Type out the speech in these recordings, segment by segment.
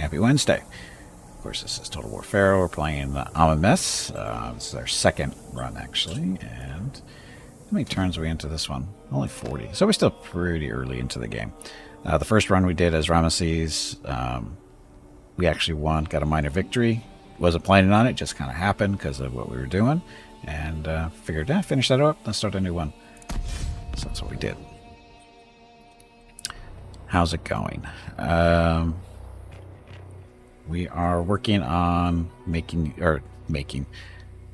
Happy Wednesday. Of course, this is Total War Pharaoh. We're playing Amenmesse. This is our second run, actually. And how many turns are we into this one? Only 40. So we're still pretty early into the game. The first run we did as Ramesses, we actually won, got a minor victory. Wasn't planning on it, just kind of happened because of what we were doing. And figured, finish that up, let's start a new one. So that's what we did. How's it going? We are working on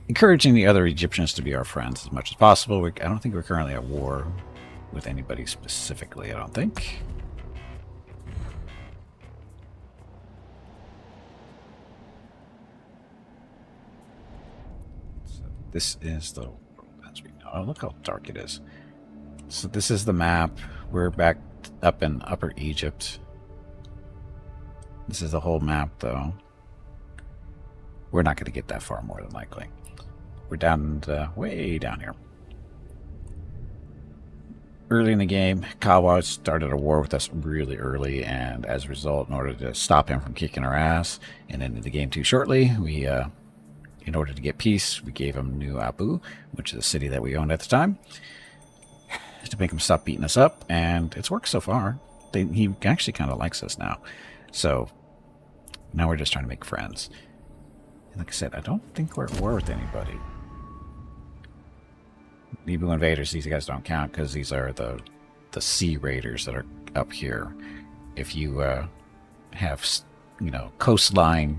encouraging the other Egyptians to be our friends as much as possible. I don't think we're currently at war with anybody specifically, I don't think. So this is the, as we know, oh, look how dark it is. So this is the map. We're back up in Upper Egypt. This is the whole map, though. We're not going to get that far, more than likely. We're down, way down here. Early in the game, Kawa started a war with us really early, and as a result, in order to stop him from kicking our ass and ending the game too shortly, we, in order to get peace, we gave him New Abu, which is a city that we owned at the time, to make him stop beating us up, and it's worked so far. He actually kind of likes us now. So now we're just trying to make friends. And like I said, I don't think we're at war with anybody. Nebu invaders, these guys don't count because these are the sea raiders that are up here. If you have, you know, coastline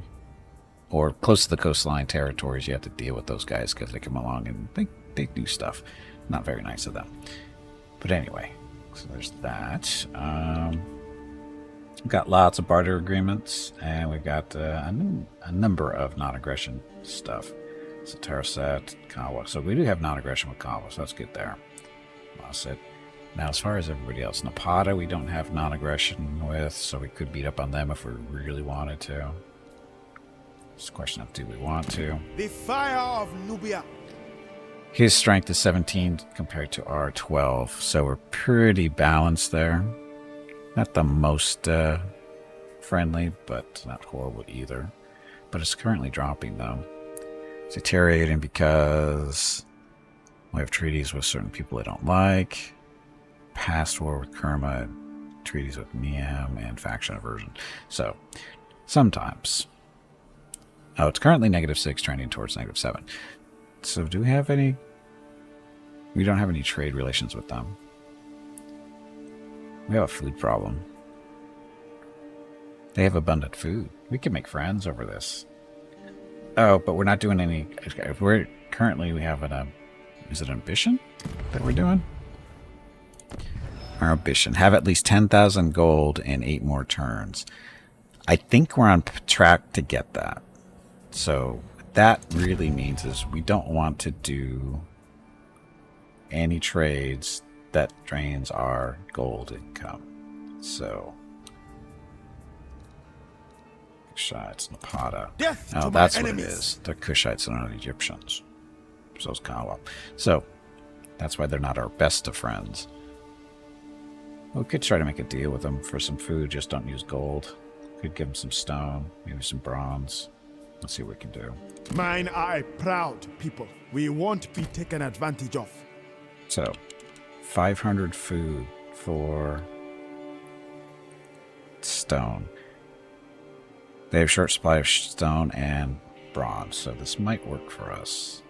or close to the coastline territories, you have to deal with those guys because they come along and they do stuff. Not very nice of them. But anyway, so there's that. We've got lots of barter agreements, and we've got a number of non-aggression stuff. So Taraset, Kawa. So we do have non-aggression with Kawa, so that's good there. Lost it. Now, as far as everybody else, Napata we don't have non-aggression with, so we could beat up on them if we really wanted to. It's a question of do we want to. The fire of Nubia. His strength is 17 compared to our 12, so we're pretty balanced there. Not the most friendly, but not horrible either. But it's currently dropping, though. It's deteriorating because we have treaties with certain people I don't like. Past war with Kerma, treaties with Niam, and faction aversion. So, sometimes. Oh, it's currently -6, trending towards -7. So do we have any? We don't have any trade relations with them. We have a food problem. They have abundant food. We can make friends over this. Oh, but we're not doing any. We have an. Is it ambition that we're doing? Our ambition: have at least 10,000 gold and 8 more turns. I think we're on track to get that. So that really means is we don't want to do any trades that drains our gold income. So Kushites, Napata. Oh, that's what it is. They're Kushites and not Egyptians. So's Kawa. So that's why they're not our best of friends. We could try to make a deal with them for some food, just don't use gold. Could give them some stone, maybe some bronze. Let's see what we can do. Mine are a proud people. We won't be taken advantage of. So, 500 food for stone. They have short supply of stone and bronze, so this might work for us.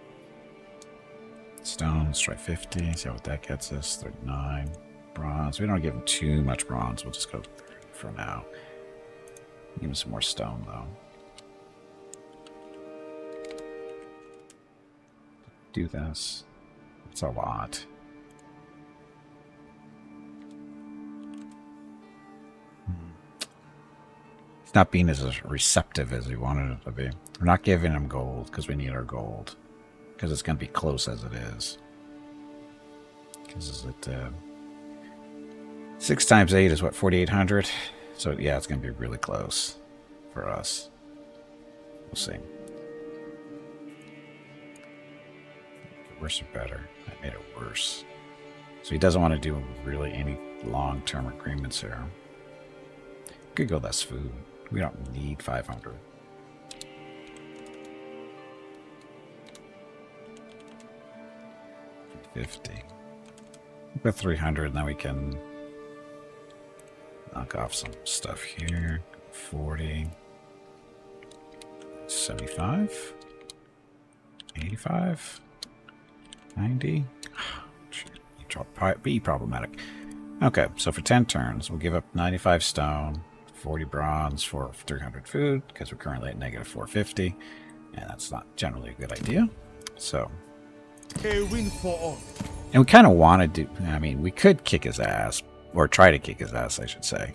Stone, let's try 50, see what that gets us. 39. Bronze, we don't give them too much bronze, we'll just go for now. Give them some more stone, though. Do this. It's a lot. It's not being as receptive as we wanted it to be. We're not giving him gold because we need our gold. Because it's going to be close as it is. Because is it 6 times 8 is what, 4,800? So yeah, it's going to be really close for us. We'll see. Worse or better? I made it worse. So he doesn't want to do really any long-term agreements here. Could go less food. We don't need 500. $50. With 300, now we can knock off some stuff here. 40. 75. 85. 90. Be problematic. Okay, so for 10 turns, we'll give up 95 stone, 40 bronze for 300 food, because we're currently at negative 450, and that's not generally a good idea. So, A win for all. and we kind of want to do, I mean, we could kick his ass, or try to kick his ass, I should say,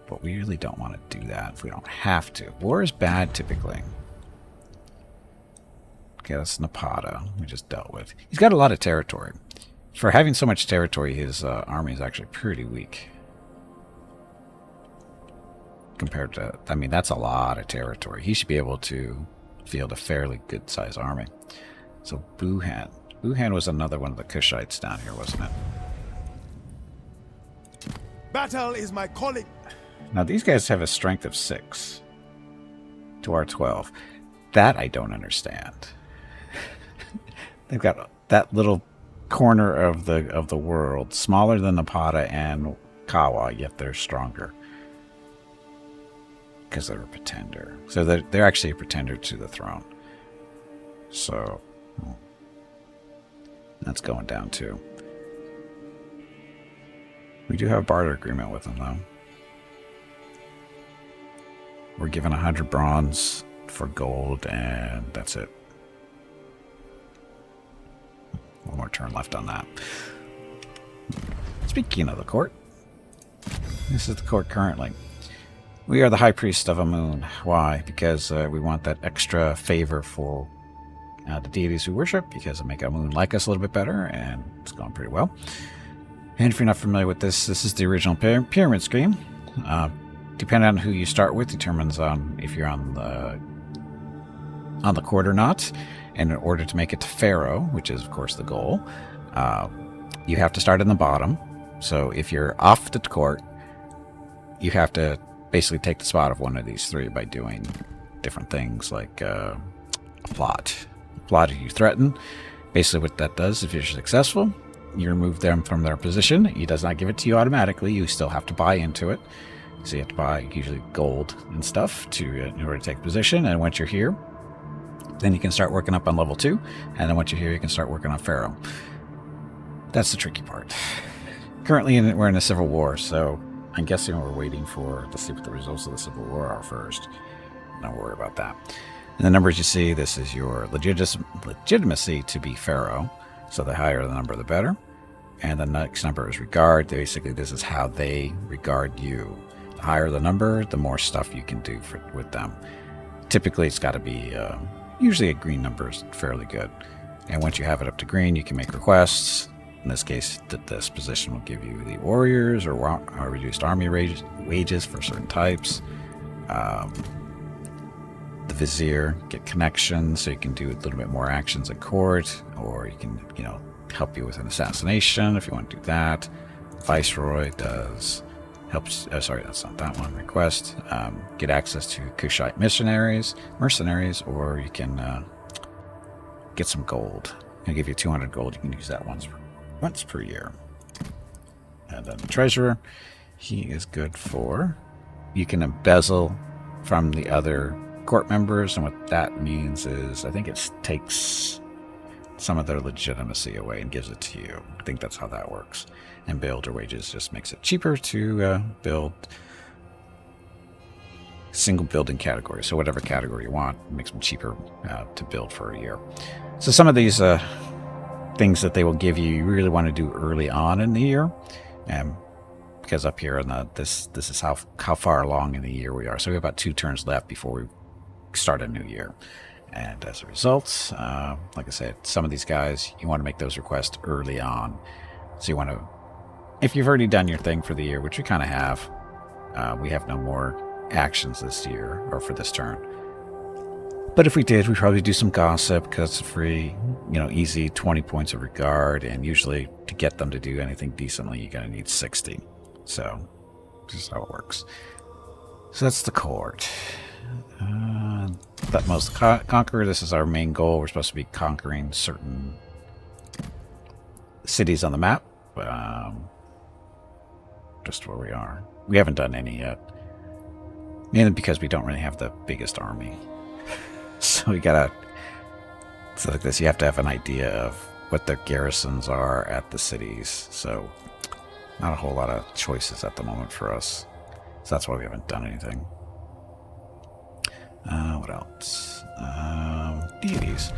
but we really don't want to do that if we don't have to. War is bad, typically. Okay, that's Napata we just dealt with. He's got a lot of territory. For having so much territory, his army is actually pretty weak. Compared to, I mean, that's a lot of territory. He should be able to field a fairly good-sized army. So Buhan. Buhan was another one of the Kushites down here, wasn't it? Battle is my calling. Now, these guys have a strength of 6 to our 12. That I don't understand. They've got that little corner of the world, smaller than Napata and Kawa, yet they're stronger because they're a pretender. So they're actually a pretender to the throne. So that's going down too. We do have a barter agreement with them though. We're given 100 bronze for gold, and that's it. One more turn left on that. Speaking of the court, this is the court currently. We are the High Priest of Amun. Why? Because we want that extra favor for the deities who worship, because it'll make Amun like us a little bit better, and it's going pretty well. And if you're not familiar with this, this is the original pyramid scheme. Depending on who you start with, determines on if you're on the court or not. And in order to make it to Pharaoh, which is, of course, the goal, you have to start in the bottom. So if you're off the court, you have to basically take the spot of one of these three by doing different things like a plot. Plot if you threaten. Basically what that does, if you're successful, you remove them from their position. He does not give it to you automatically. You still have to buy into it. So you have to buy usually gold and stuff in order to take position. And once you're here, then you can start working up on level 2, and then once you're here, you can start working on Pharaoh. That's the tricky part. Currently, we're in a civil war, so I'm guessing we're waiting to see what the results of the civil war are first. Don't worry about that. And the numbers you see, this is your legitimacy to be Pharaoh. So the higher the number, the better. And the next number is regard. Basically, this is how they regard you. The higher the number, the more stuff you can do with them. Typically, it's got to be... usually a green number is fairly good. And once you have it up to green, you can make requests. In this case, this position will give you the warriors or reduced army wages for certain types. The vizier, get connections so you can do a little bit more actions at court, or you can, help you with an assassination if you want to do that. Viceroy does helps. Sorry, that's not that one. Request get access to Kushite mercenaries, or you can get some gold. I'll give you 200 gold. You can use that once per year. And then the treasurer, he is good for. You can embezzle from the other court members, and what that means is, I think it takes some of their legitimacy away and gives it to you. I think that's how that works. And builder wages just makes it cheaper to build single building categories. So whatever category you want, it makes them cheaper to build for a year. So some of these things that they will give you, you really want to do early on in the year, because up here in this is how far along in the year we are. So we have about 2 turns left before we start a new year. And as a result, like I said, some of these guys, you want to make those requests early on. So you want to, if you've already done your thing for the year, which we kind of have, we have no more actions this year or for this turn. But if we did, we'd probably do some gossip because it's free, easy 20 points of regard. And usually to get them to do anything decently, you're going to need 60. So this is how it works. So that's the court. That most conquer. This is our main goal. We're supposed to be conquering certain cities on the map. Just where we are. We haven't done any yet. Mainly because we don't really have the biggest army. So we gotta... So like this, you have to have an idea of what the garrisons are at the cities. So not a whole lot of choices at the moment for us. So that's why we haven't done anything. What else? Deities.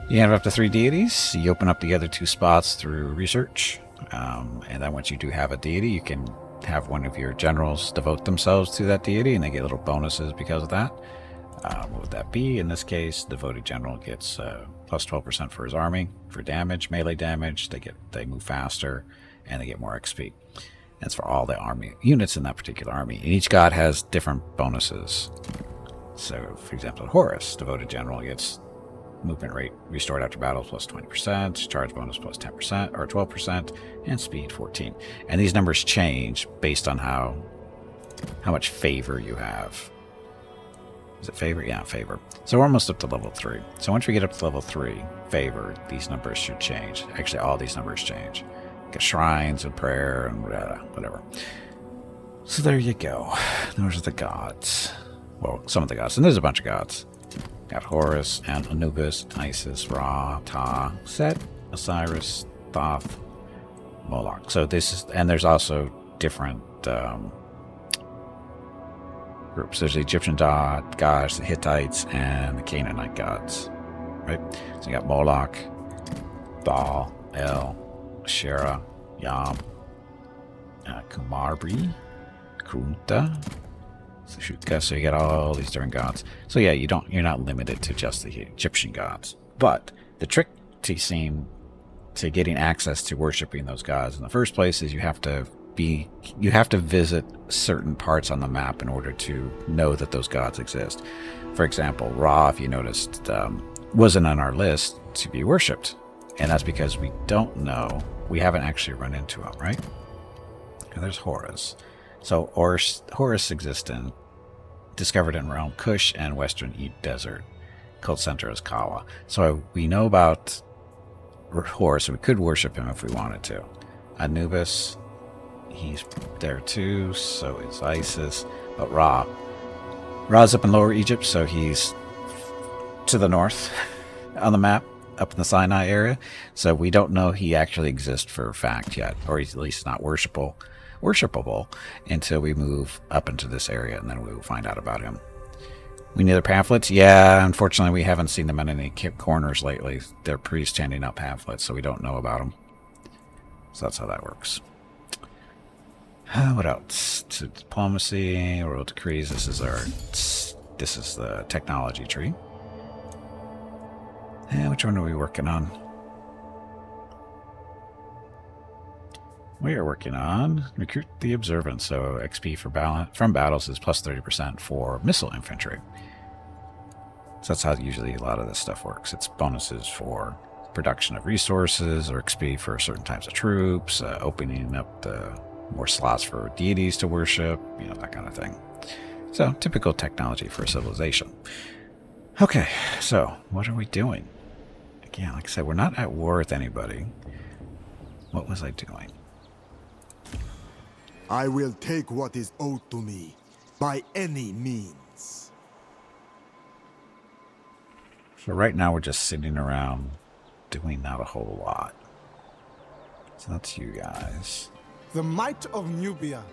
You have up to 3 deities. You open up the other 2 spots through research. And then once you do have a deity, you can have one of your generals devote themselves to that deity, and they get little bonuses because of that. What would that be? In this case, devoted general gets plus 12% for his army for damage, melee damage. They move faster, and they get more XP. That's for all the army units in that particular army. And each god has different bonuses. So, for example, Horus, devoted general, gets movement rate restored after battle plus 20%, charge bonus plus 10% or 12%, and speed 14. And these numbers change based on how much favor you have. Is it favor? Yeah, favor. So we're almost up to level 3. So once we get up to level 3, favor, these numbers should change. Actually, all these numbers change. Get shrines and prayer and whatever. So there you go. Those are the gods. Well, some of the gods. And there's a bunch of gods. Got Horus and Anubis, Isis, Ra, Ta, Set, Osiris, Thoth, Moloch. So this is, and there's also different groups. There's the Egyptian gods, the Hittites, and the Canaanite gods. Right? So you got Moloch, Baal, El, Asherah, Yam, Kumarbri, Kunta, Shuka. So you got all these different gods. So yeah, you're not limited to just the Egyptian gods. But the trick to getting access to worshiping those gods in the first place is you have to visit certain parts on the map in order to know that those gods exist. For example, Ra, if you noticed, wasn't on our list to be worshipped. And that's because we don't know. We haven't actually run into him, right? And there's Horus. So Horus exists discovered in realm Kush and Western Eat Desert. Cult center is Kawa. So we know about Horus, so we could worship him if we wanted to. Anubis, he's there too, so is Isis. But Ra's up in Lower Egypt, so he's to the north on the map, up in the Sinai area. So we don't know he actually exists for a fact yet, or he's at least not worshipable until we move up into this area, and then we will find out about him. We need their pamphlets. Yeah, unfortunately, we haven't seen them in any corners lately. They're pre-standing up pamphlets, so we don't know about them. So that's how that works. What else? To diplomacy, royal decrees. This is the technology tree. Which one are we working on? We are working on recruit the observant. So XP from battles is plus 30% for missile infantry. So that's how usually a lot of this stuff works. It's bonuses for production of resources or XP for certain types of troops, opening up the more slots for deities to worship, that kind of thing. So typical technology for civilization. Okay, so what are we doing? Again, like I said, we're not at war with anybody. What was I doing? I will take what is owed to me by any means. So right now we're just sitting around doing not a whole lot. So that's you guys. The might of Nubia.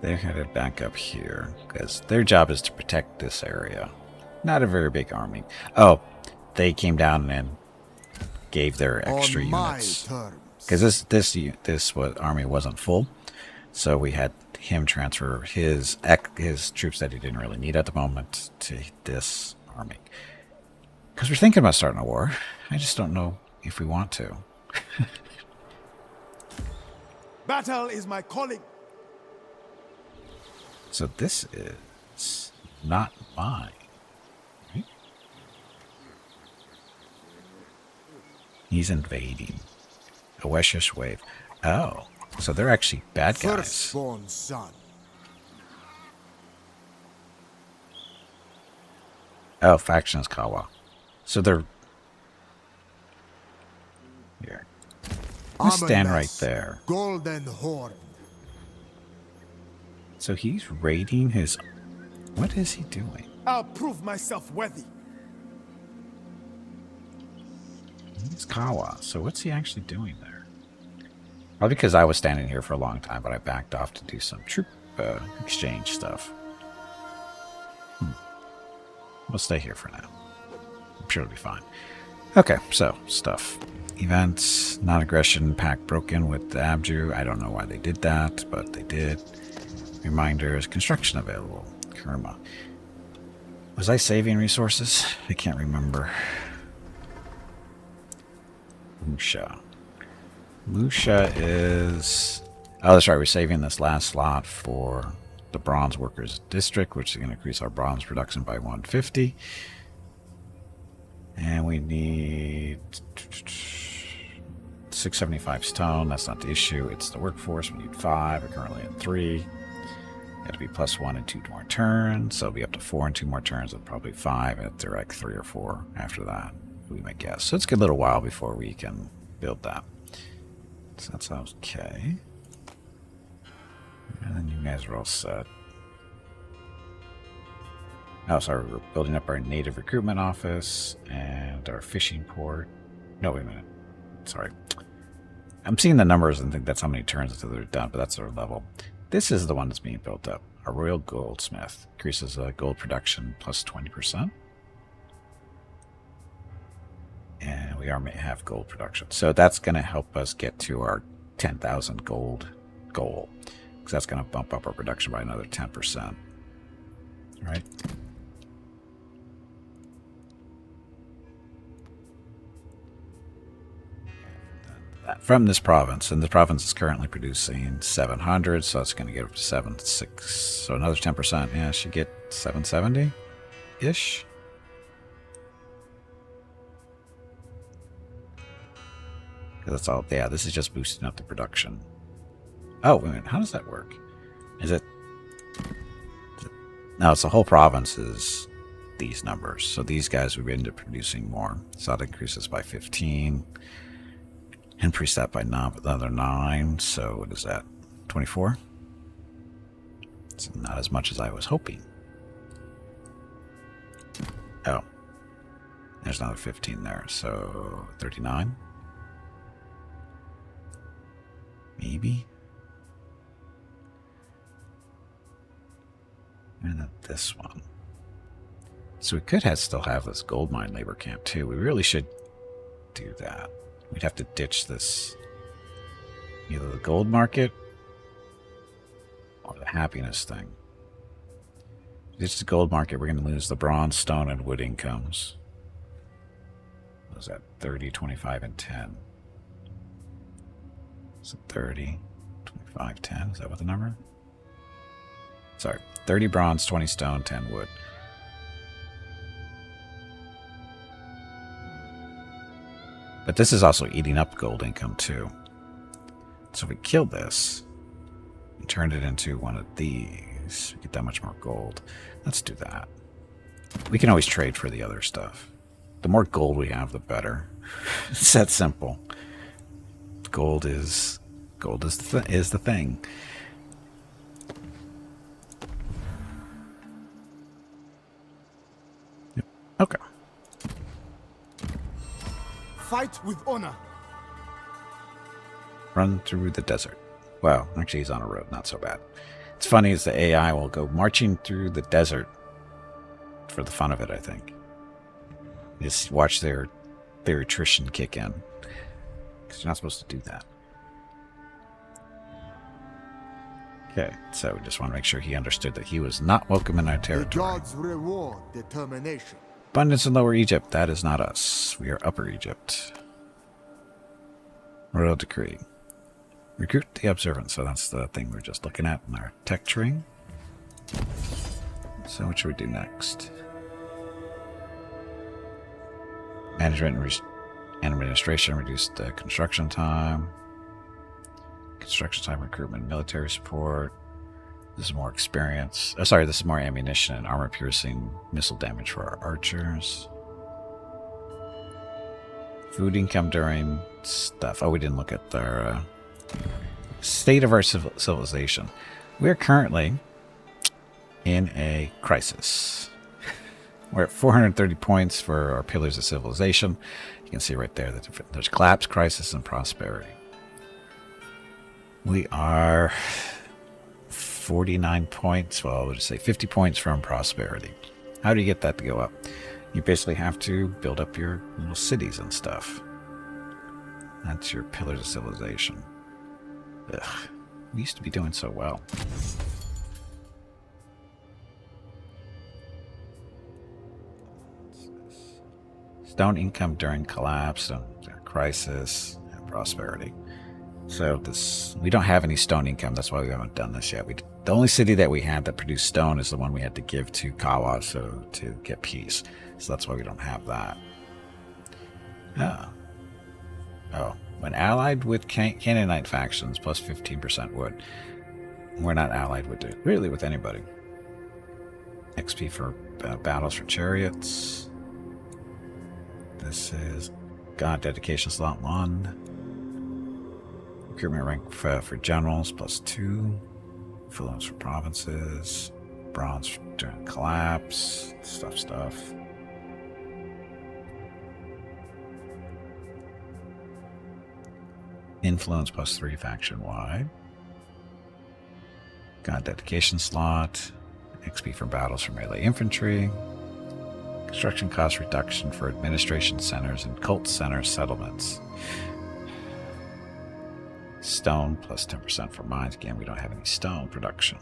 They're headed back up here because their job is to protect this area. Not a very big army. Oh, they came down and gave their extra units. Because this army wasn't full. So we had him transfer his troops that he didn't really need at the moment to this army. Because we're thinking about starting a war. I just don't know if we want to. Battle is my calling. So this is not mine. Right? He's invading. A Weshish wave. Oh. So they're actually bad guys. Firstborn son. Oh, faction is Kawa. So they're... Here. I'm gonna stand right there. Golden Horn. So he's raiding his... What is he doing? I'll prove myself worthy. He's Kawa. So what's he actually doing there? Probably because I was standing here for a long time, but I backed off to do some troop exchange stuff. We'll stay here for now. I'm sure it'll be fine. Okay, so stuff. Events, non-aggression pact broken with the Abju. I don't know why they did that, but they did. Reminders, construction available. Kurma. Was I saving resources? I can't remember. Musha. Musha is... Oh, that's right. We're saving this last slot for the Bronze Workers District, which is going to increase our bronze production by 150. And we need 675 stone. That's not the issue. It's the workforce. We need 5. We're currently at 3. Got to be +1 in 2 more turns. So it'll be up to 4 in 2 more turns, and probably 5 at direct 3 or 4 after that, we might guess. So it's a good little while before we can build that. So that sounds okay. And then you guys are all set. Oh, sorry, we're building up our native recruitment office and our fishing port. No, wait a minute. Sorry. I'm seeing the numbers and think that's how many turns until they're done, but that's our level. This is the one that's being built up. A royal goldsmith increases gold production plus 20%. And we have gold production. So that's going to help us get to our 10,000 gold goal. Because that's going to bump up our production by another 10%. Right? From this province, and the province is currently producing 700, so it's going to get up to 760. So another 10%. Yeah, it should get 770-ish. That's all. Yeah, this is just boosting up the production. Oh, wait a minute. How does that work? Is it... No, it's the whole province is these numbers. So these guys would end up producing more. So that increases by 15. Increase that by another 9. So what is that? 24? It's not as much as I was hoping. Oh. There's another 15 there. So 39? Maybe? And then this one. So we could still have this gold mine labor camp too. We really should do that. We'd have to ditch this, either the gold market or the happiness thing. Ditch the gold market, we're going to lose the bronze, stone, and wood incomes. What was that? 30, 25, and 10. So 30, 25, 10. Is that what the number? Sorry. 30 bronze, 20 stone, 10 wood. But this is also eating up gold income too. So if we killed this and turned it into one of these, we get that much more gold. Let's do that. We can always trade for the other stuff. The more gold we have, the better. It's that simple. Gold is the thing. Yep. Okay. Fight with honor. Run through the desert. Well, actually he's on a road, not so bad. It's funny as the AI will go marching through the desert for the fun of it, I think. Just watch their attrition kick in. Because you're not supposed to do that. Okay, so we just want to make sure he understood that he was not welcome in our territory. The gods reward determination. Abundance in Lower Egypt. That is not us. We are Upper Egypt. Royal Decree. Recruit the Observant. So that's the thing we're just looking at in our tech tree. So what should we do next? Management and administration. Reduced construction time. Construction time recruitment. Military support. This is more experience. Oh, sorry, this is more ammunition and armor-piercing missile damage for our archers. Food income during stuff. Oh, we didn't look at their state of our civilization. We're currently in a crisis. We're at 430 points for our pillars of civilization. You can see right there that there's collapse, crisis, and prosperity. We are 49 points. Well, I would say 50 points from prosperity. How do you get that to go up? You basically have to build up your little cities and stuff. That's your pillars of civilization. Ugh, we used to be doing so well. Stone income during collapse, crisis, and prosperity. So this, we don't have any stone income. That's why we haven't done this yet. The only city that we had that produced stone is the one we had to give to Kawa to get peace. So that's why we don't have that. Oh, when allied with Canaanite factions, plus 15% wood. We're not allied with really with anybody. XP for battles for chariots. This is God dedication slot 1. Recruitment rank for generals plus 2. Influence for provinces. Bronze during collapse. Stuff. Influence plus 3 faction wide. God dedication slot. XP for battles for melee infantry. Construction cost reduction for administration centers and cult center settlements. Stone plus 10% for mines. Again, we don't have any stone production.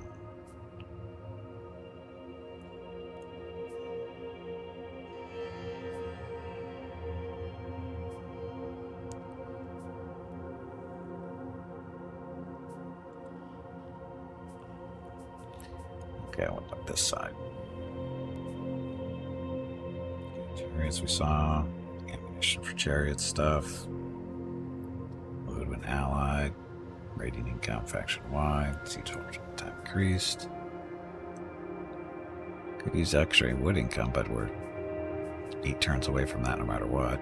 Okay, what about this side? Chariots we saw. Ammunition for chariot stuff. Wood when allied. Rating income faction wide. See total time increased. Could use extra wood income, but we're 8 turns away from that no matter what.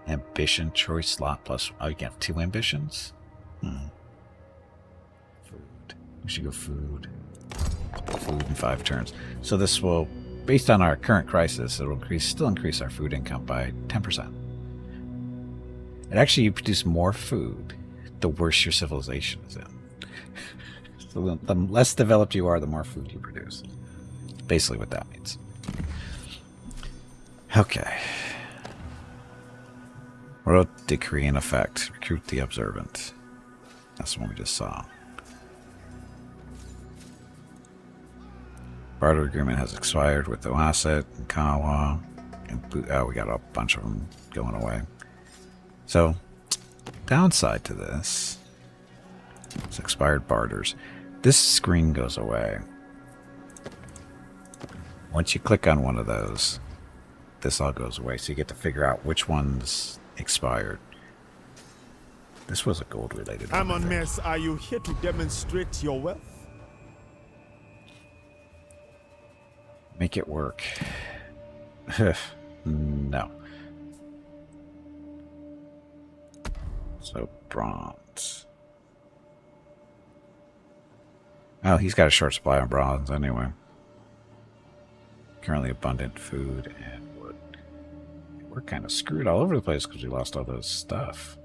Ambition choice slot plus. Oh, you can have 2 ambitions? Food. We should go food. Food in 5 turns. So this will, based on our current crisis, it will still increase our food income by 10%. And actually, you produce more food, the worse your civilization is in. So the less developed you are, the more food you produce. Basically what that means. Okay. Royal decree in effect. Recruit the observant. That's the one we just saw. Barter agreement has expired with Oaset and Kawa. And we got a bunch of them going away. So, downside to this is expired barters. This screen goes away. Once you click on one of those, this all goes away. So you get to figure out which one's expired. This was a gold-related one. Amenmesse, are you here to demonstrate your wealth? Make it work. No. So, bronze. Oh, he's got a short supply of bronze anyway. Currently abundant food and wood. We're kind of screwed all over the place because we lost all those stuff.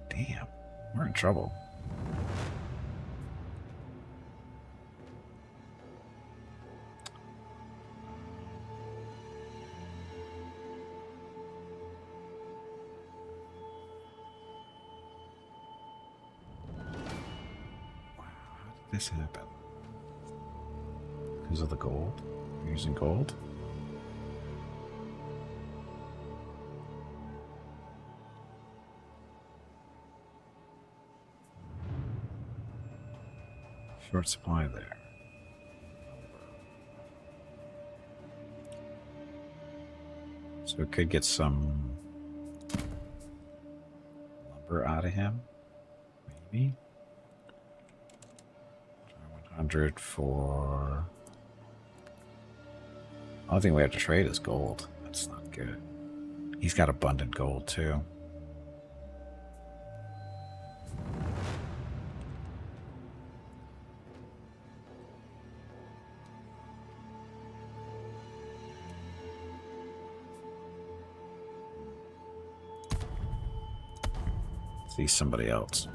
Damn, we're in trouble. This happen? Because of the gold? You're using gold? Short supply there. So we could get some lumber out of him. Maybe. 100 for... Only thing we have to trade is gold. That's not good. He's got abundant gold, too. See somebody else.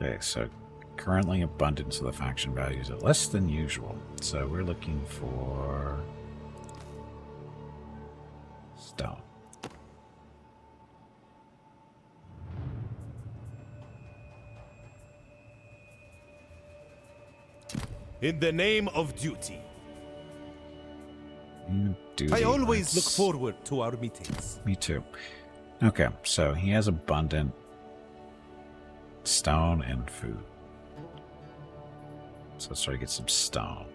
Okay, so currently abundance of the faction values are less than usual. So we're looking for stone. In the name of duty. Duty, I always look forward to our meetings. Me too. Okay, so he has abundant stone and food. So let's try to get some stone.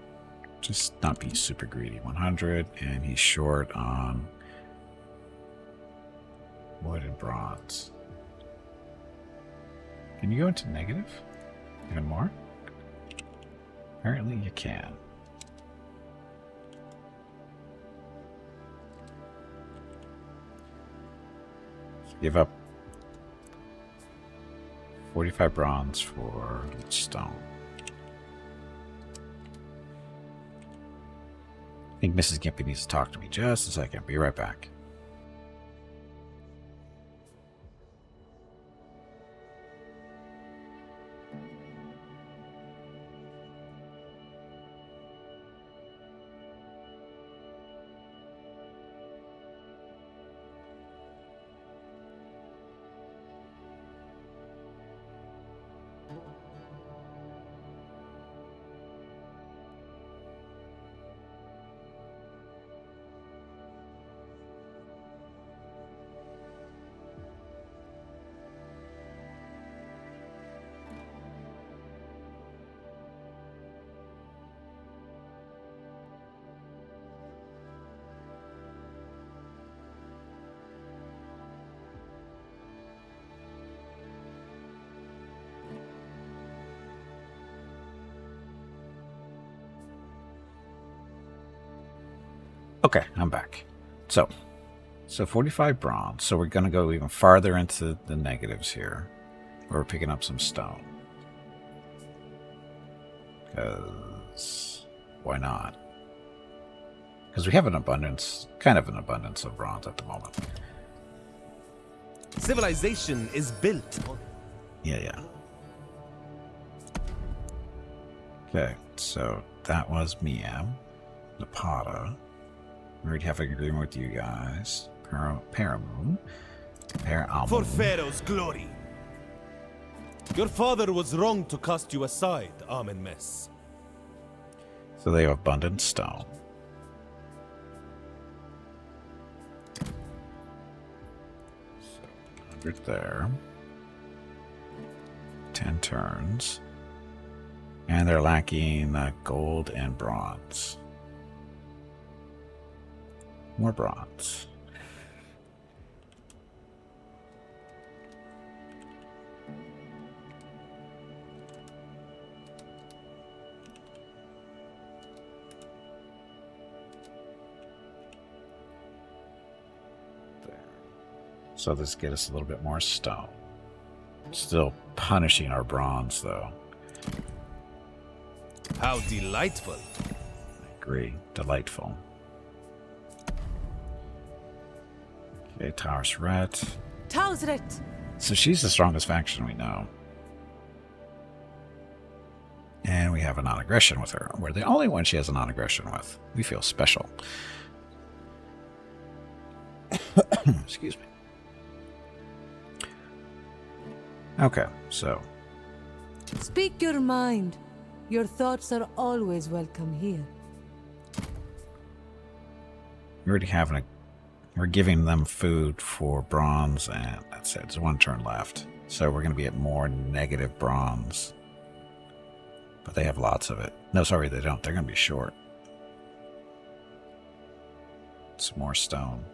Just not be super greedy. 100, and he's short on wood and bronze. Can you go into negative? Even more? Apparently you can. Give up 45 bronze for stone. I think Mrs. Gimpy needs to talk to me just a second. Be right back. Okay, I'm back. So 45 bronze. So we're going to go even farther into the negatives here. We're picking up some stone. Because why not? Because we have an abundance, kind of an abundance of bronze at the moment. Civilization is built on... Yeah. Okay, so that was Miam, Napata. We already have an agreement with you guys. Paramoon. For Pharaoh's glory. Your father was wrong to cast you aside, Amenmesse. So they have abundant stone. So 100 there. 10 turns. And they're lacking gold and bronze. More bronze. There. So this get us a little bit more stone. Still punishing our bronze, though. How delightful. I agree. Delightful. Okay, Taurus-Ret. Taurus-Ret. So she's the strongest faction we know. And we have a non-aggression with her. We're the only one she has a non-aggression with. We feel special. Excuse me. Okay, so. Speak your mind. Your thoughts are always welcome here. We already have we're giving them food for bronze, and that's it. There's one turn left. So we're going to be at more negative bronze. But they have lots of it. No, sorry, they don't. They're going to be short. Some more stone.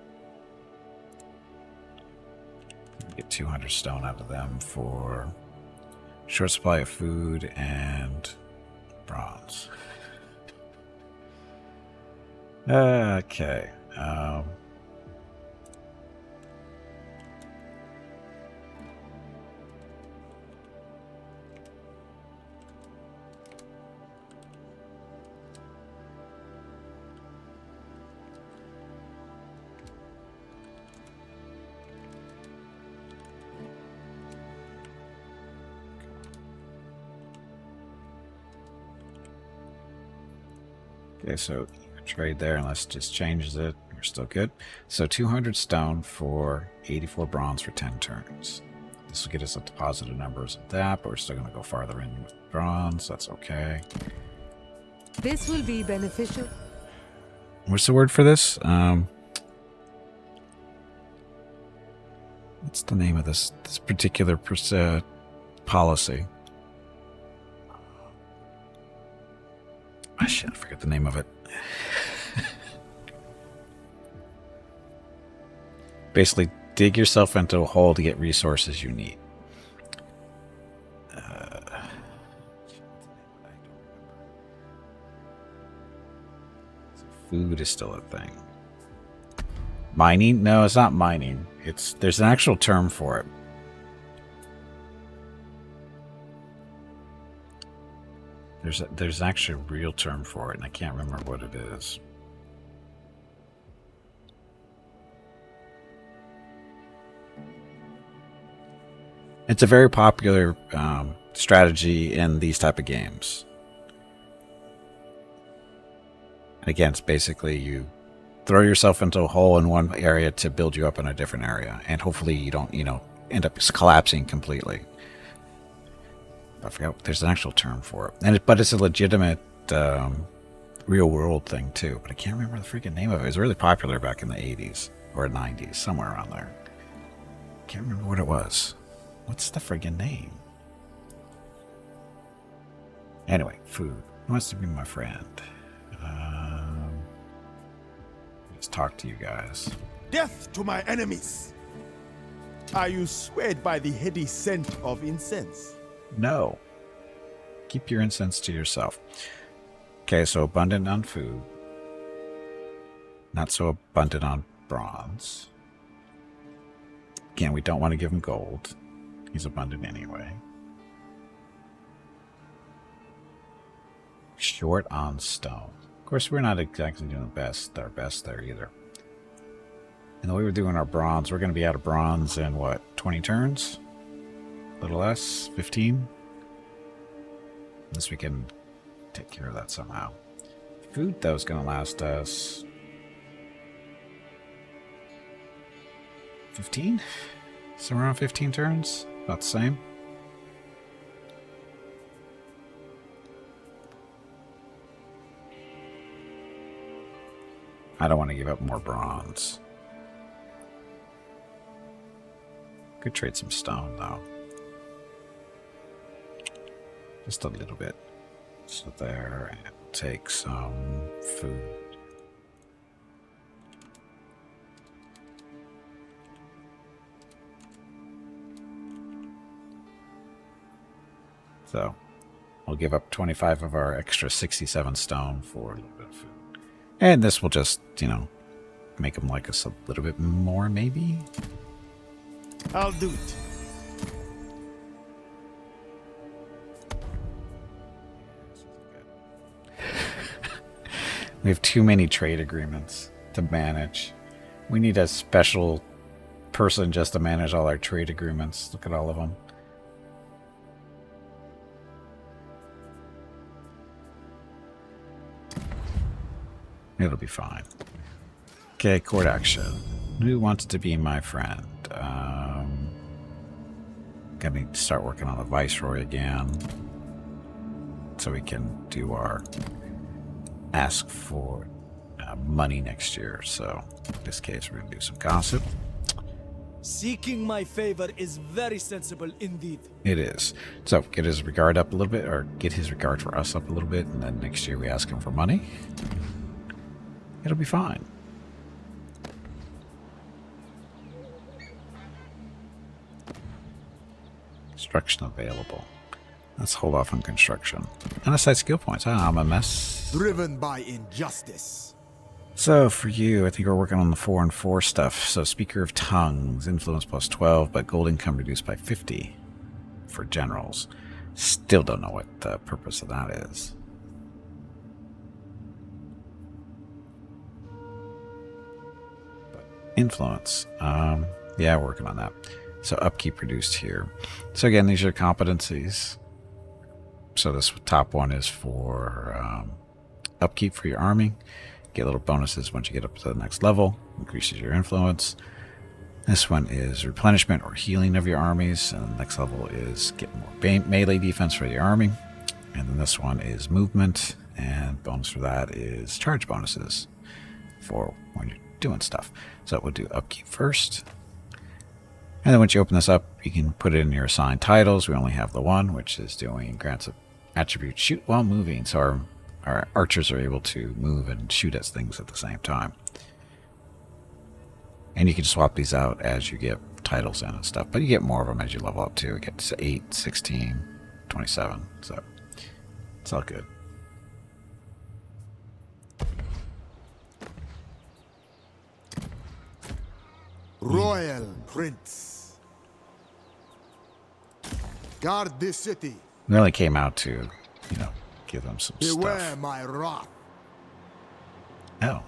Get 200 stone out of them for Short supply of food and bronze. Okay. Okay, so trade there, and let's just change it. We're still good. So 200 stone for 84 bronze for 10 turns. This will get us up to positive numbers of that, but we're still going to go farther in with bronze. That's okay. This will be beneficial. What's the word for this? What's the name of this particular policy? I forget the name of it. Basically, dig yourself into a hole to get resources you need. Food is still a thing. Mining? No, it's not mining. There's an actual term for it. There's actually a real term for it, and I can't remember what it is. It's a very popular strategy in these type of games. And again, it's basically you throw yourself into a hole in one area to build you up in a different area, and hopefully you don't, end up collapsing completely. I forgot. There's an actual term for it, but it's a legitimate real world thing too. But I can't remember the freaking name of it. It was really popular back in the 80s or 90s, somewhere around there. Can't remember what it was. What's the friggin' name? Anyway, food. Who wants to be my friend? Let's talk to you guys. Death to my enemies! Are you swayed by the heady scent of incense? No. Keep your incense to yourself. Okay, so abundant on food. Not so abundant on bronze. Again, we don't want to give him gold. He's abundant anyway. Short on stone. Of course, we're not exactly doing our best there either. And the way we're doing our bronze, we're going to be out of bronze in what, 20 turns? A little less, 15? Unless we can take care of that somehow. Food, though, is going to last us 15? Somewhere around 15 turns? About the same. I don't want to give up more bronze. Could trade some stone, though. Just a little bit. So there, and take some food. So, we'll give up 25 of our extra 67 stone for a little bit of food. And this will just, make them like us a little bit more, maybe? I'll do it. We have too many trade agreements to manage. We need a special person just to manage all our trade agreements. Look at all of them. It'll be fine. Okay, court action. Who wants to be my friend? Gonna need to start working on the Viceroy again. So we can do our ask for money next year. So in this case, we're gonna do some gossip. Seeking my favor is very sensible indeed. It is. So get his regard up a little bit, or get his regard for us up a little bit, and then next year we ask him for money. It'll be fine. Construction available. Let's hold off on construction. Unassigned skill points. Ah, Amenmesse. Driven by injustice. So for you, I think we're working on the 4 and 4 stuff. So Speaker of Tongues, influence plus 12, but gold income reduced by 50 for generals. Still don't know what the purpose of that is. But influence. Yeah, working on that. So upkeep reduced here. So again, these are competencies. So this top one is for upkeep for your army. Get little bonuses once you get up to the next level. Increases your influence. This one is replenishment or healing of your armies. And the next level is get more melee defense for your army. And then this one is movement. And bonus for that is charge bonuses for when you're doing stuff. So we'll do upkeep first. And then once you open this up, you can put it in your assigned titles. We only have the one, which is doing grants of attribute shoot while moving. So our archers are able to move and shoot at things at the same time. And you can swap these out as you get titles in and stuff. But you get more of them as you level up too. You get to 8, 16, 27. So it's all good. Royal Prince. Guard this city. We only came out to, give them some Beware stuff. my wrath. Oh.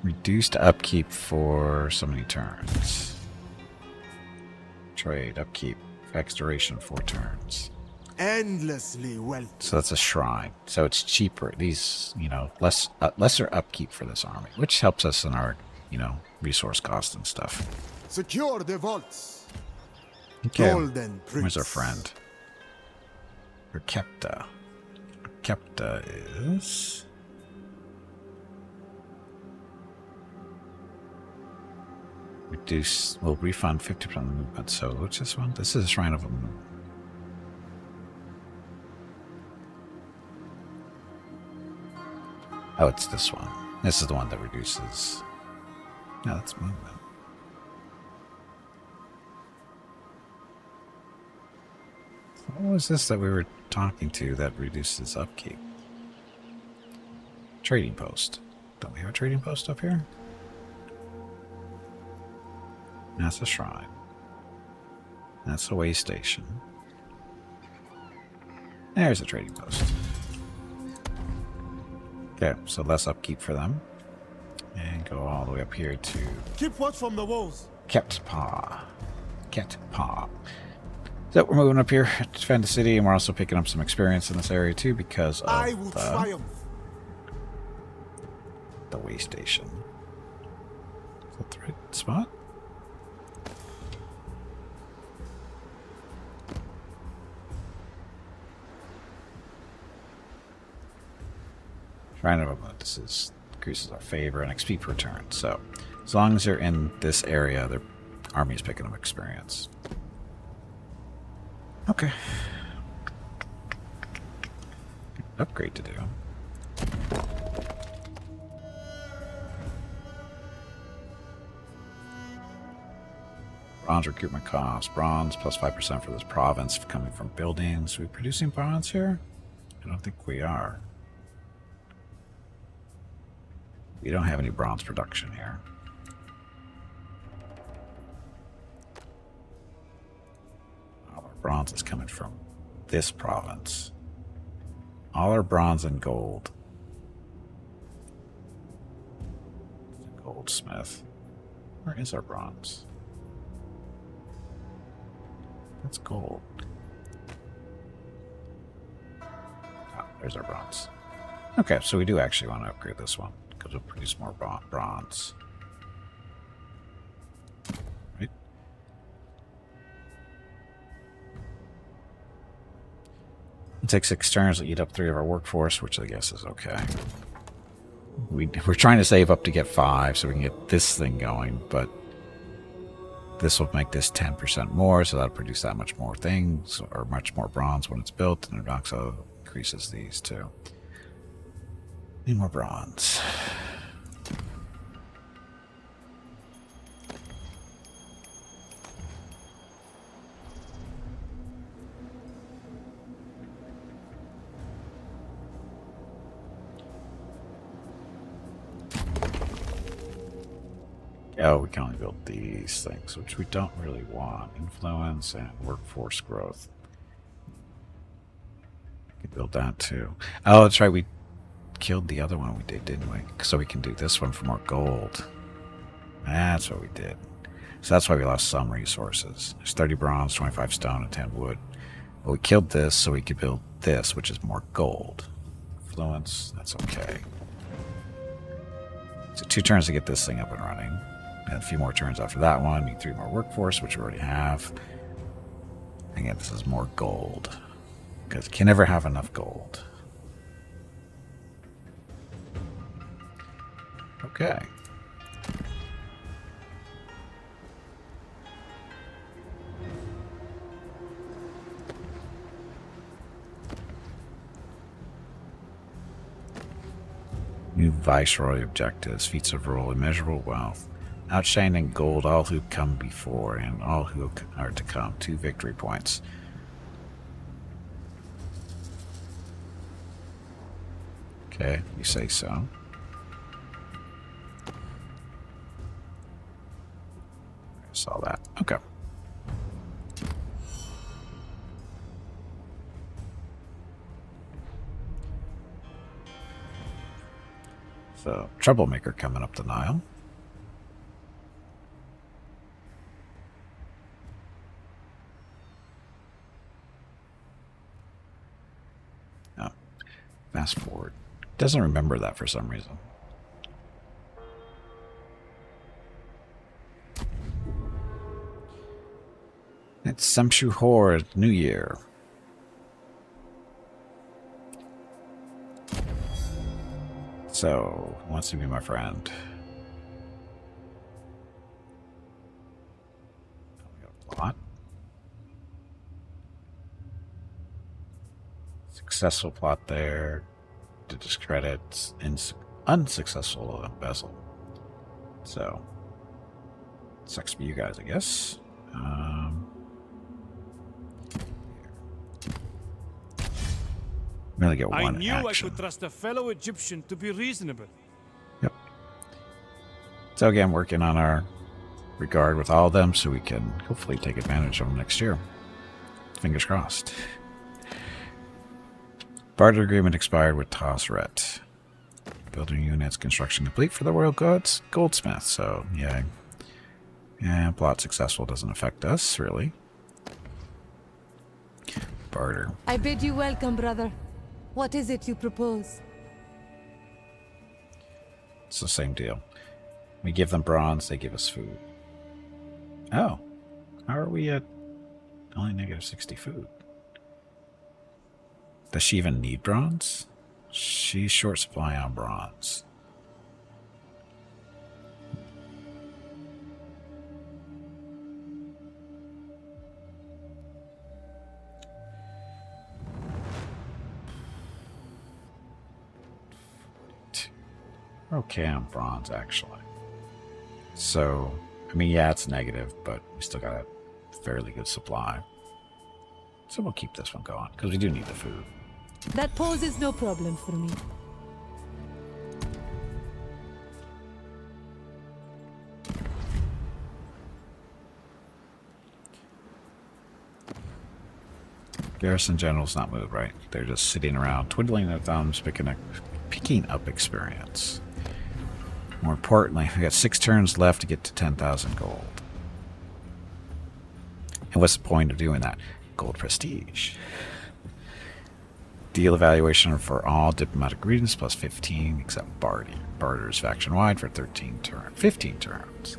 Reduced upkeep for so many turns. Trade, upkeep, X duration 4 turns. Endlessly wealthy. So that's a shrine. So it's cheaper. These, lesser upkeep for this army, which helps us in our, resource cost and stuff. Secure the vaults. Okay. Golden Prince. Where's our friend? Rekepta. Rekepta is... We'll refund 50% of the movement. So what's this one? This is a Shrine of Amenmesse. Oh, it's this one. This is the one that reduces... No, that's movement. What was this that we were talking to that reduces upkeep? Trading post. Don't we have a trading post up here? That's a shrine. That's a way station. There's a trading post. Okay, so less upkeep for them. And go all the way up here to Keep watch from the walls. Ketpa. Ketpa. So we're moving up here to defend the city, and we're also picking up some experience in this area too because of I will triumph. the way station. Is that the right spot? Shrine of Amenmesse increases our favor and XP per turn. So as long as they're in this area, their army is picking up experience. Okay. Upgrade to do. Bronze recruitment cost. Bronze plus 5% for this province coming from buildings. Are we producing bronze here? I don't think we are. We don't have any bronze production here. All our bronze is coming from this province. All our bronze and gold. Goldsmith. Where is our bronze? That's gold. Ah, there's our bronze. Okay, so we do actually want to upgrade this one because we'll produce more bronze. Right? It takes 6 turns to eat up 3 of our workforce, which I guess is okay. We're trying to save up to get 5 so we can get this thing going, but this will make this 10% more, so that'll produce that much more things, or much more bronze when it's built, and it also increases these too. Need more bronze. Oh, we can only build these things, which we don't really want. Influence and workforce growth. We can build that too. Oh, that's right. We killed the other one we did, didn't we? So we can do this one for more gold. That's what we did. So that's why we lost some resources. There's 30 bronze, 25 stone, and 10 wood. But we killed this so we could build this, which is more gold. Influence, that's okay. So 2 turns to get this thing up and running. And a few more turns after that one. Need 3 more workforce, which we already have. Again, this is more gold. Because you can never have enough gold. Okay. New Viceroy objectives, feats of rule, immeasurable wealth, outshining gold, all who come before, and all who are to come, 2 victory points. Okay, you say so. I saw that. Okay. So, troublemaker coming up the Nile. Oh, fast forward. Doesn't remember that for some reason. It's Samshu Horde, New Year. So, wants to be my friend. We got a plot. Successful plot there. To discredit. Unsuccessful embezzle. So, sucks for you guys, I guess. We only get one I knew action. I could trust a fellow Egyptian to be reasonable. Yep. So again, working on our regard with all of them so we can hopefully take advantage of them next year. Fingers crossed. Barter agreement expired with Tosret. Building units, construction complete for the Royal Goldsmith. So, yeah. Yeah, plot successful doesn't affect us, really. Barter. I bid you welcome, brother. What is it you propose? It's the same deal. We give them bronze, they give us food. Oh. How are we at only negative 60 food? Does she even need bronze? She's short supply on bronze. Okay on bronze, actually. So, I mean, yeah, it's negative, but we still got a fairly good supply. So we'll keep this one going, because we do need the food. That poses no problem for me. Garrison general's not moved, right? They're just sitting around, twiddling their thumbs, picking up experience. More importantly, we got 6 turns left to get to 10,000 gold. And what's the point of doing that? Gold prestige. Deal evaluation for all diplomatic regions plus 15 except Barter's faction wide for 15 turns.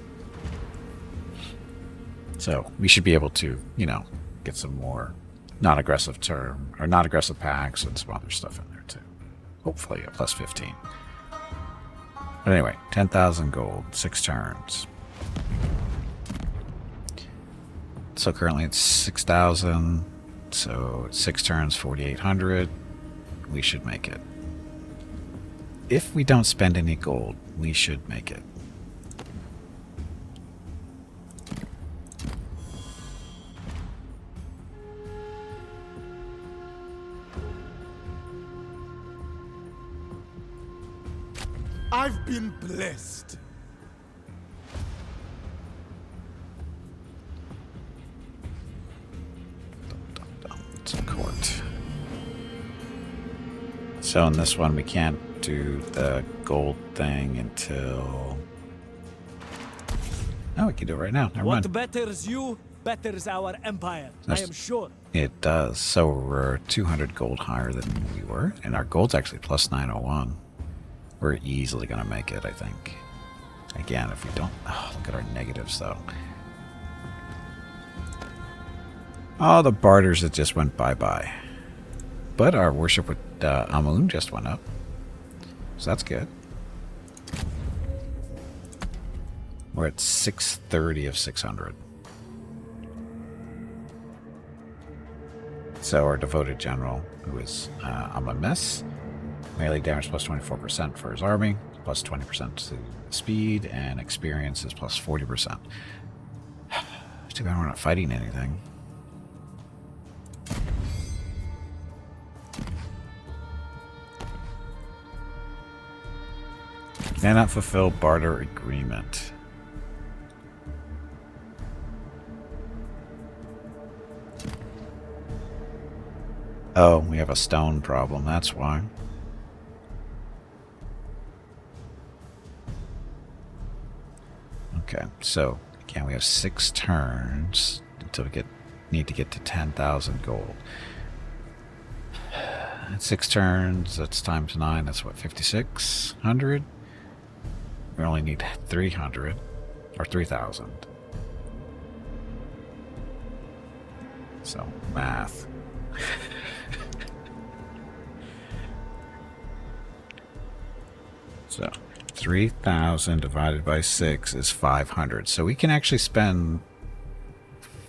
So we should be able to, you know, get some more non-aggressive packs and some other stuff in there too. Hopefully a plus 15. But anyway, 10,000 gold, 6 turns. So currently it's 6,000. So 6 turns, 4,800. We should make it. If we don't spend any gold, we should make it. I've been blessed. So in this one, we can't do the gold thing until... Oh, we can do it right now. Never mind. What betters you, betters our empire. I am sure. It does. So we're 200 gold higher than we were. And our gold's actually plus 901. We're easily going to make it, I think. Again, if we don't... Oh, look at our negatives, though. Oh, the barters that just went bye-bye. But our worship with Amun just went up. So that's good. We're at 630 of 600. So our devoted general, who is Amenmesse, melee damage plus 24% for his army, plus 20% to speed, and experience is plus 40%. Too bad we're not fighting anything. Cannot fulfill barter agreement. Oh, we have a stone problem, that's why. Okay, so again, we have 6 turns until we need to get to 10,000 gold. At 6 turns, that's times 9, that's what, 5,600? We only need 300, or 3,000. So, math. So, 3,000 divided by 6 is 500. So we can actually spend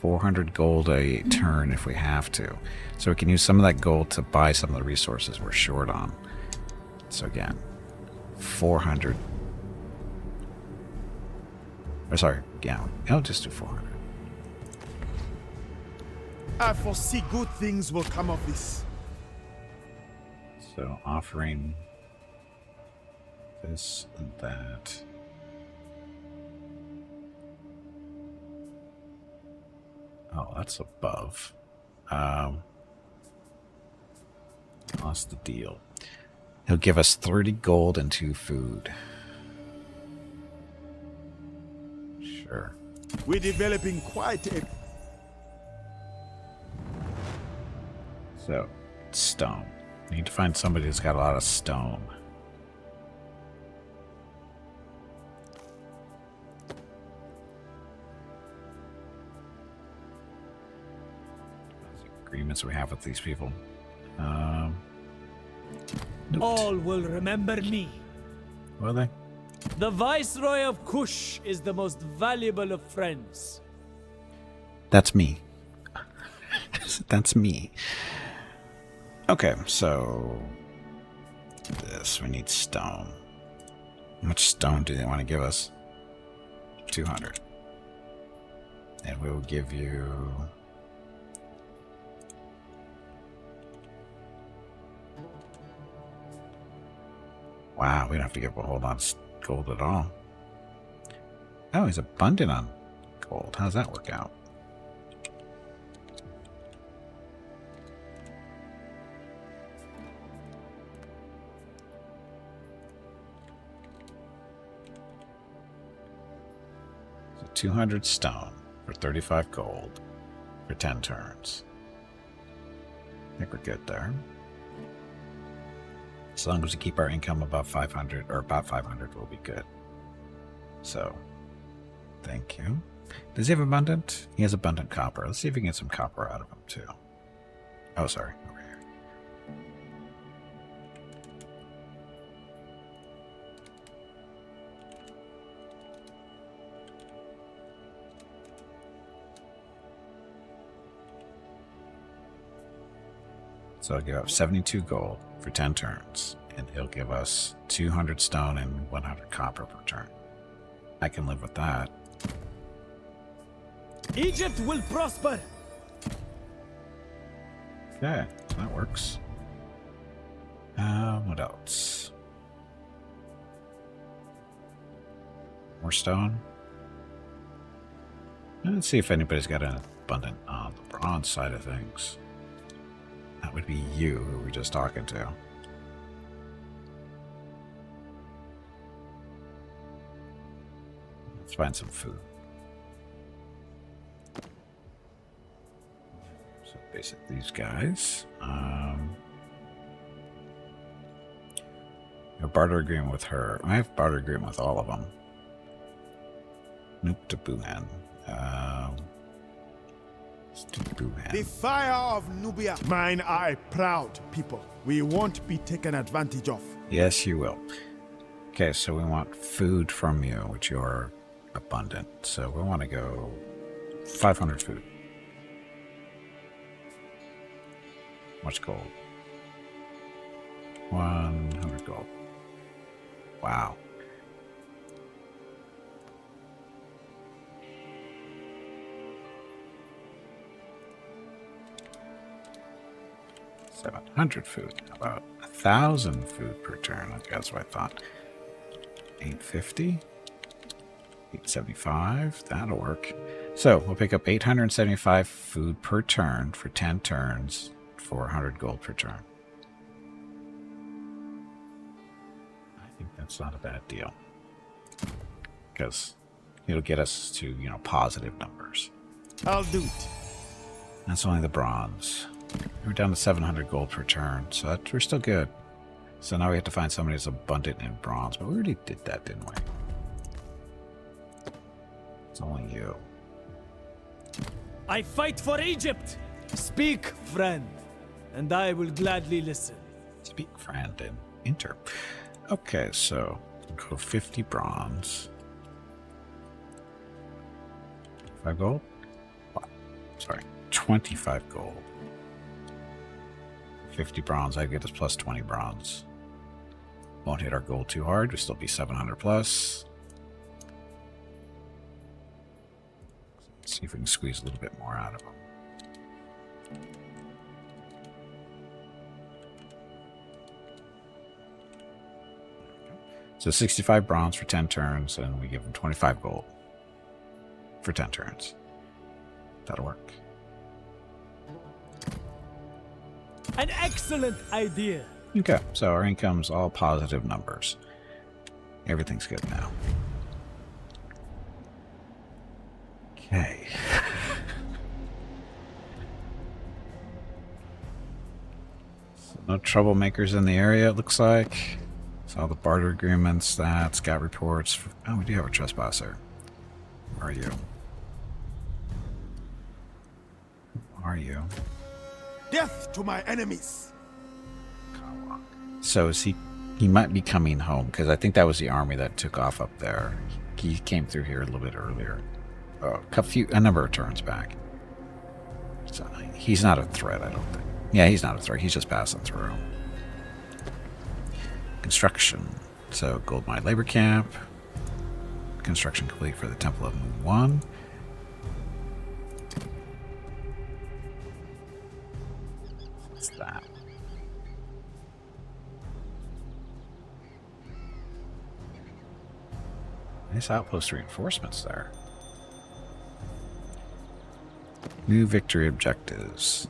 400 gold a turn if we have to. So we can use some of that gold to buy some of the resources we're short on. So again, 400. Or sorry, yeah, I'll just do 400. I foresee good things will come of this. So offering this and that. Oh, that's above. Lost the deal. He'll give us 30 gold and 2 food. Sure. We're developing quite a... So, stone. We need to find somebody who's got a lot of stone. Agreements we have with these people. Note. All will remember me. Will they? The Viceroy of Kush is the most valuable of friends. That's me. That's me. Okay, so this, we need stone. How much stone do they want to give us? 200. And we will give you... Wow, we don't have to give a whole lot of gold at all. Oh, he's abundant on gold. How does that work out? So 200 stone for 35 gold for 10 turns. I think we're good there. As long as we keep our income above 500, or about 500, we'll be good. So, thank you. Does he have abundant? He has abundant copper. Let's see if we can get some copper out of him, too. Oh, sorry. Over here. So I'll give up 72 gold for 10 turns, and he'll give us 200 stone and 100 copper per turn. I can live with that. Egypt will prosper. Okay, so that works. What else? More stone? Let's see if anybody's got an abundant on the bronze side of things. That would be you, who we were just talking to. Let's find some food. So basically these guys. A barter agreement with her. I have barter agreement with all of them. Nope to Buhan. The fire of Nubia. Mine eye proud people. We won't be taken advantage of. Yes, you will. Okay, so we want food from you, which you are abundant. So we want to go 500 food. Much gold? 100 gold. Wow. $700 food. How about 1,000 food per turn? I think that's what I thought. 850. 875. That'll work. So we'll pick up 875 food per turn for 10 turns for 100 gold per turn. I think that's not a bad deal. Because it'll get us to, you know, positive numbers. I'll do it. That's only the bronze. We're down to 700 gold per turn, so we're still good. So now we have to find somebody who's abundant in bronze, but we already did that, didn't we? It's only you. I fight for Egypt! Speak, friend, and I will gladly listen. Speak, friend, and enter. Okay, so we'll go 50 bronze. 5 gold? What? Sorry, 25 gold. 50 bronze, I get us plus 20 bronze. Won't hit our goal too hard, we'll still be 700 plus. Let's see if we can squeeze a little bit more out of them. So 65 bronze for 10 turns, and we give them 25 gold for 10 turns. That'll work. An excellent idea. Okay, so our income's all positive numbers. Everything's good now. Okay. So no troublemakers in the area, it looks like. So all the barter agreements, that, scout reports. Oh, we do have a trespasser. Where are you? Who are you? Death to my enemies. So is he might be coming home, because I think that was the army that took off up there. He came through here a little bit earlier. Oh, a number of turns back. So he's not a threat, I don't think. Yeah, he's not a threat. He's just passing through. Construction. So gold mine labor camp. Construction complete for the Temple of Moon 1. What's that? Nice outpost reinforcements there. New victory objectives.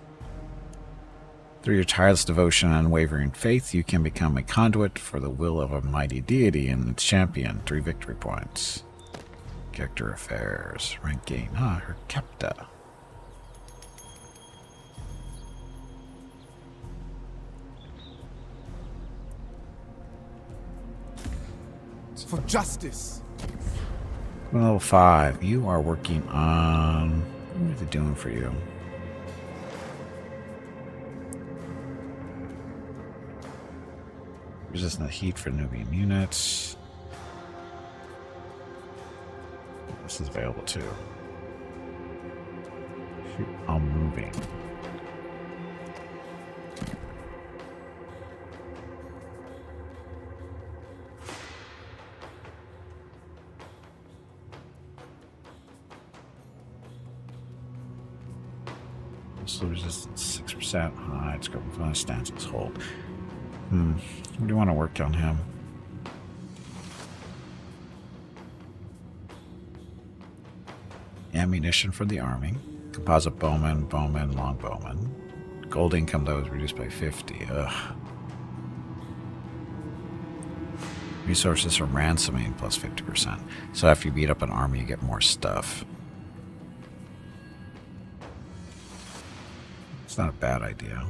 Through your tireless devotion and unwavering faith, you can become a conduit for the will of a mighty deity and its champion. 3 victory points. Character affairs. Rank gain. Her Kepta. For justice. Level 5. You are working on... What are they doing for you? Resistant heat for Nubian units. This is available too. Shoot, I'm moving. So resistance 6%. High. It's going to stances hold. What do you want to work on him? Ammunition for the army. Composite bowman, long bowman. Gold income, though, is reduced by 50. Ugh. Resources from ransoming plus 50%. So after you beat up an army, you get more stuff. It's not a bad idea.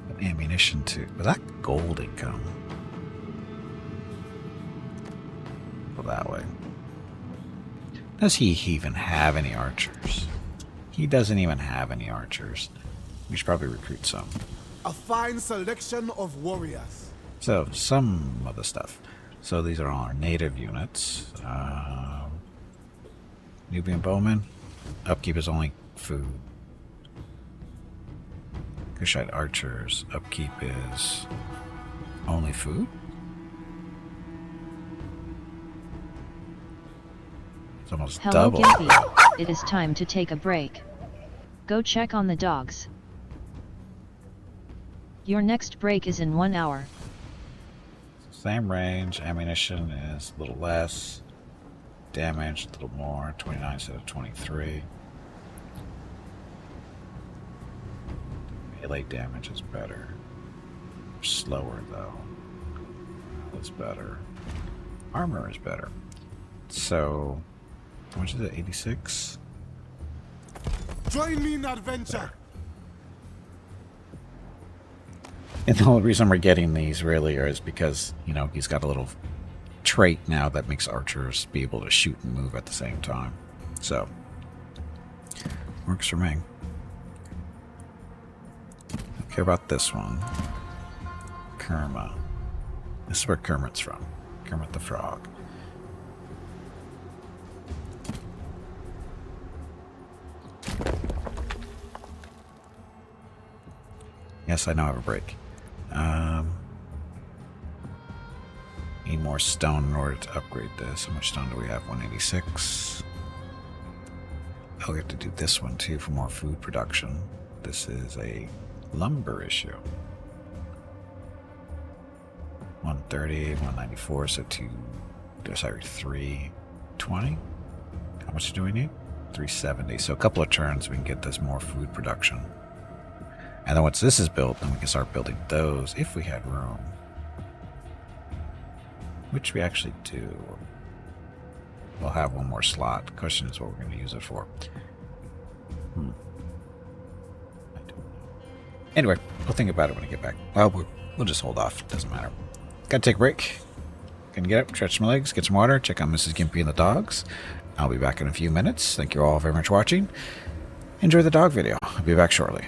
But ammunition too. But that gold income. Go that way. Does he even have any archers? He doesn't even have any archers. We should probably recruit some. A fine selection of warriors. So, some of the stuff. So these are all our native units. Nubian bowmen. Upkeep is only food. Kushite archers. Upkeep is only food? It's almost Hello, double. Gimpy. It is time to take a break. Go check on the dogs. Your next break is in 1 hour. Same range, ammunition is a little less, damage a little more, 29 instead of 23. Melee damage is better. Slower though. That's better. Armor is better. So, how much is it? 86? Join me in adventure. And the only reason we're getting these really is because, you know, he's got a little trait now that makes archers be able to shoot and move at the same time. So, works for me. Don't care about this one. Kerma. This is where Kermit's from. Kermit the Frog. Yes, I know I have a break. Need more stone in order to upgrade this. How much stone do we have? 186. Oh, we have to do this one too for more food production. This is a lumber issue. 130, 194, so 320. How much do we need? 370. So a couple of turns we can get this more food production. And then once this is built, then we can start building those if we had room. Which we actually do. We'll have one more slot. The question is what we're going to use it for. I don't know. Anyway, we'll think about it when I get back. Well, we'll just hold off. It doesn't matter. Gotta take a break. Gonna get up, stretch my legs, get some water, check on Mrs. Gimpy and the dogs. I'll be back in a few minutes. Thank you all very much for watching. Enjoy the dog video. I'll be back shortly.